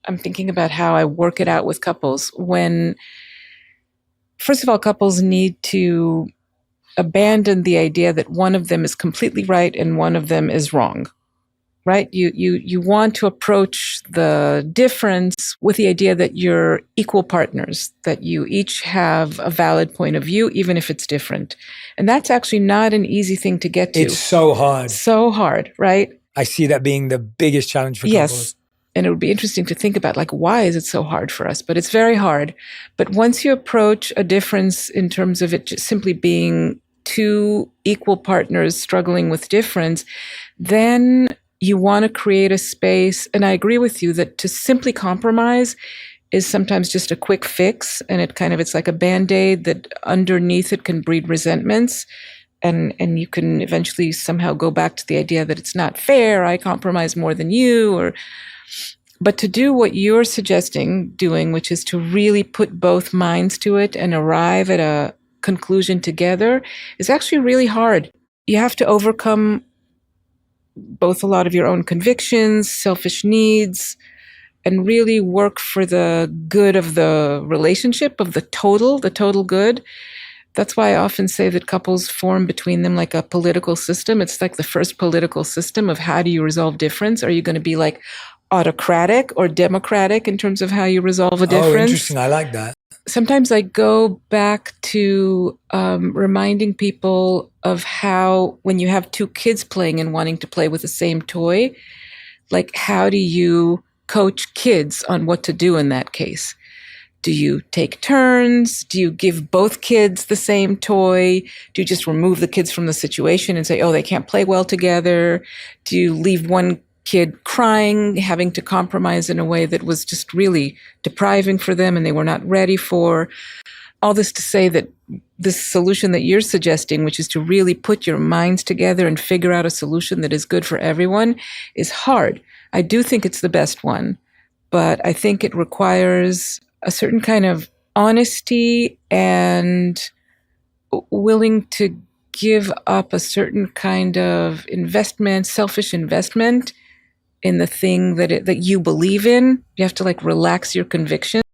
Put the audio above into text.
I'm thinking about how I work it out with couples when, first of all, couples need to abandon the idea that one of them is completely right and one of them is wrong. Right? You want to approach the difference with the idea that you're equal partners, that you each have a valid point of view, even if it's different. And that's actually not an easy thing to get to. It's so hard. So hard, right? I see that being the biggest challenge for Yes. couples. And it would be interesting to think about, like, why is it so hard for us? But it's very hard. But once you approach a difference in terms of it just simply being two equal partners struggling with difference, then you want to create a space. And I agree with you that to simply compromise is sometimes just a quick fix. And it's like a Band-Aid that underneath it can breed resentments. And you can eventually somehow go back to the idea that it's not fair. I compromise more than you. But to do what you're suggesting doing, which is to really put both minds to it and arrive at a conclusion together, is actually really hard. You have to overcome both a lot of your own convictions, selfish needs, and really work for the good of the relationship, of the total good. That's why I often say that couples form between them like a political system. It's like the first political system of how do you resolve difference? Are you going to be like autocratic or democratic in terms of how you resolve a difference? Oh, interesting. I like that. Sometimes I go back to reminding people of how when you have two kids playing and wanting to play with the same toy, like how do you coach kids on what to do in that case? Do you take turns? Do you give both kids the same toy? Do you just remove the kids from the situation and say, oh, they can't play well together? Do you leave one kid crying, having to compromise in a way that was just really depriving for them and they were not ready for? All this to say that this solution that you're suggesting, which is to really put your minds together and figure out a solution that is good for everyone, is hard. I do think it's the best one, but I think it requires a certain kind of honesty and willing to give up a certain kind of investment, selfish investment in the thing that you believe in. You have to like relax your convictions